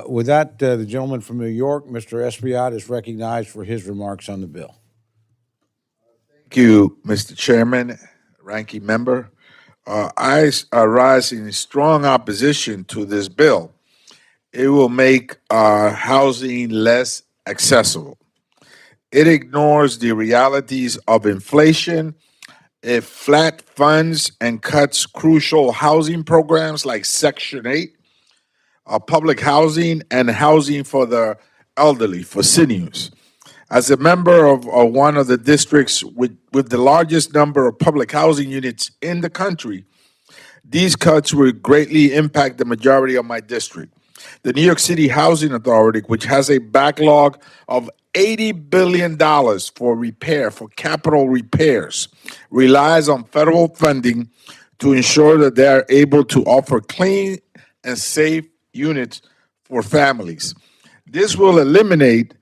With that, the gentleman from New York, Mr. Espaillat, is recognized for his remarks on the bill. Thank you, Mr. Chairman, ranking member. I rise in strong opposition to this bill. It will make housing less accessible. It ignores the realities of inflation. It flat funds and cuts crucial housing programs like Section 8, public housing, and housing for the elderly, for seniors. As a member of one of the districts with the largest number of public housing units in the country, these cuts will greatly impact the majority of my district. The New York City Housing Authority, which has a backlog of $80 billion for repair, for capital repairs, relies on federal funding to ensure that they are able to offer clean and safe units for families. This will eliminate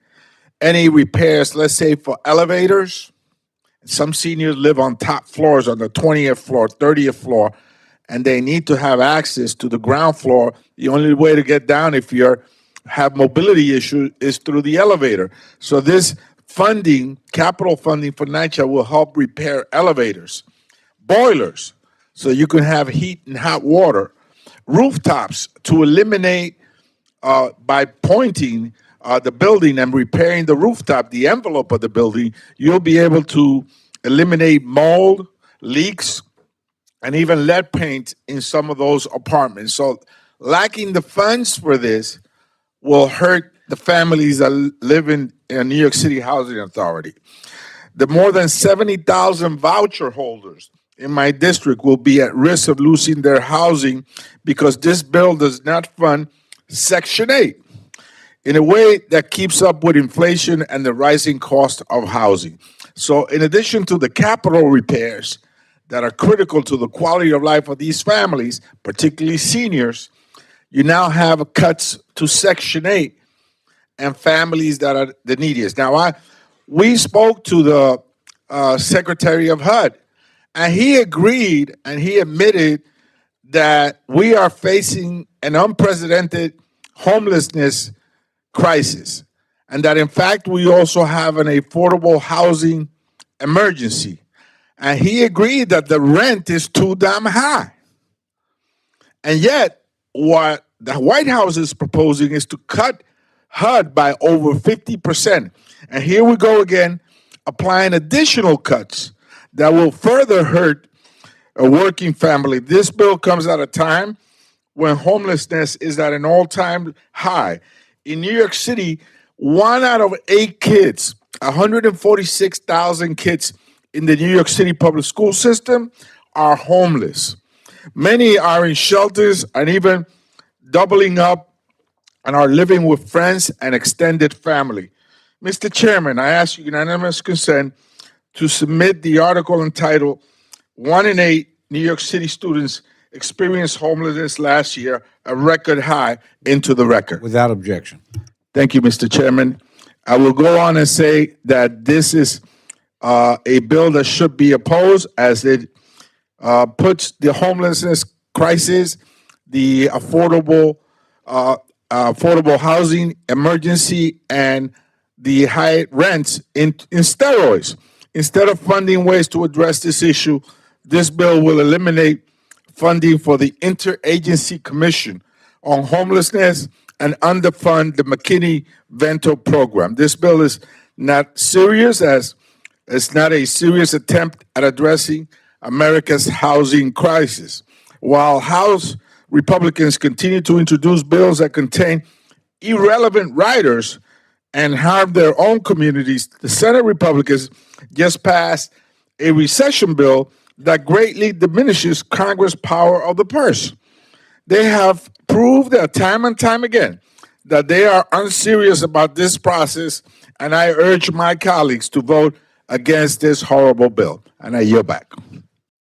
any repairs, let's say for elevators. Some seniors live on top floors, on the 20th floor, 30th floor, and they need to have access to the ground floor. The only way to get down if you have mobility issues is through the elevator. So this funding, capital funding for NYCHA, will help repair elevators, boilers, so you can have heat and hot water, rooftops to eliminate by pointing the building and repairing the rooftop, the envelope of the building, you'll be able to eliminate mold, leaks, and even lead paint in some of those apartments. So lacking the funds for this will hurt the families that live in New York City Housing Authority. The more than 70,000 voucher holders in my district will be at risk of losing their housing because this bill does not fund Section 8 in a way that keeps up with inflation and the rising cost of housing. So in addition to the capital repairs that are critical to the quality of life of these families, particularly seniors, you now have cuts to Section 8 and families that are the neediest. Now, we spoke to the Secretary of HUD, and he agreed and he admitted that we are facing an unprecedented homelessness crisis, and that in fact we also have an affordable housing emergency. And he agreed that the rent is too damn high. And yet, what the White House is proposing is to cut HUD by over 50%. And here we go again, applying additional cuts that will further hurt a working family. This bill comes at a time when homelessness is at an all-time high. In New York City, 1 out of 8 kids, 146,000 kids in the New York City public school system are homeless. Many are in shelters and even doubling up and are living with friends and extended family. Mr. Chairman, I ask unanimous consent to submit the article entitled 1 in 8 New York City students experienced homelessness last year, a record high, into the record. Without objection. Thank you, Mr. Chairman. I will go on and say that this is a bill that should be opposed as it puts the homelessness crisis, the affordable housing emergency, and the high rents in steroids. Instead of funding ways to address this issue, this bill will eliminate funding for the Interagency Commission on Homelessness and underfund the McKinney-Vento program. This bill is not serious, as it's not a serious attempt at addressing America's housing crisis. While House Republicans continue to introduce bills that contain irrelevant riders and harm their own communities, the Senate Republicans just passed a recession bill that greatly diminishes Congress' power of the purse. They have proved that time and time again that they are unserious about this process, and I urge my colleagues to vote against this horrible bill. And I yield back.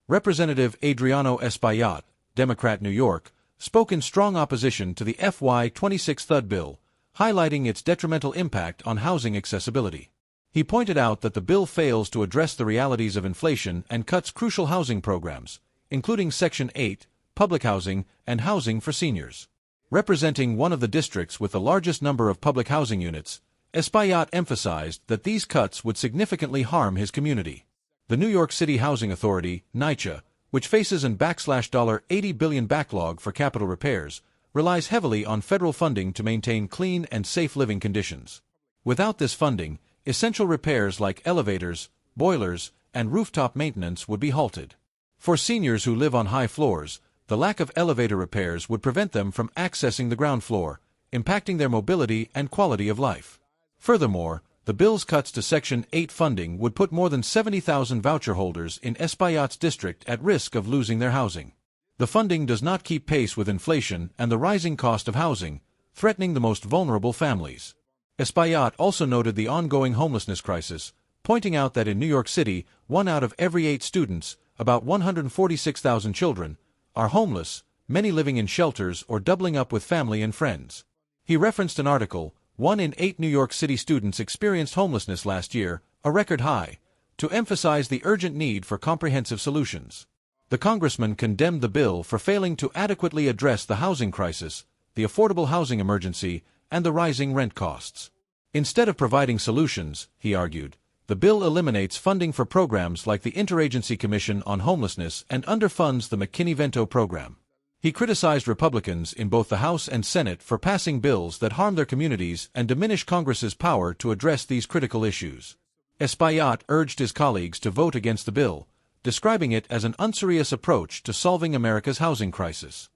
Representative Adriano Espaillat, Democrat, New York, spoke in strong opposition to the FY26 THUD Bill, highlighting its detrimental impact on housing accessibility. He pointed out that the bill fails to address the realities of inflation and cuts crucial housing programs, including Section 8, public housing, and housing for seniors. Representing one of the districts with the largest number of public housing units, Espaillat emphasized that these cuts would significantly harm his community. The New York City Housing Authority, NYCHA, which faces an $80 billion backlog for capital repairs, relies heavily on federal funding to maintain clean and safe living conditions. Without this funding, essential repairs like elevators, boilers, and rooftop maintenance would be halted. For seniors who live on high floors, the lack of elevator repairs would prevent them from accessing the ground floor, impacting their mobility and quality of life. Furthermore, the bill's cuts to Section 8 funding would put more than 70,000 voucher holders in Espaillat's district at risk of losing their housing. The funding does not keep pace with inflation and the rising cost of housing, threatening the most vulnerable families. Espaillat also noted the ongoing homelessness crisis, pointing out that in New York City, 1 out of every 8 students, about 146,000 children, are homeless, many living in shelters or doubling up with family and friends. He referenced an article, 1 in 8 New York City students experienced homelessness last year, a record high, to emphasize the urgent need for comprehensive solutions. The congressman condemned the bill for failing to adequately address the housing crisis, the affordable housing emergency, and the rising rent costs. Instead of providing solutions, he argued, the bill eliminates funding for programs like the Interagency Commission on Homelessness and underfunds the McKinney-Vento program. He criticized Republicans in both the House and Senate for passing bills that harm their communities and diminish Congress's power to address these critical issues. Espaillat urged his colleagues to vote against the bill, describing it as an unserious approach to solving America's housing crisis.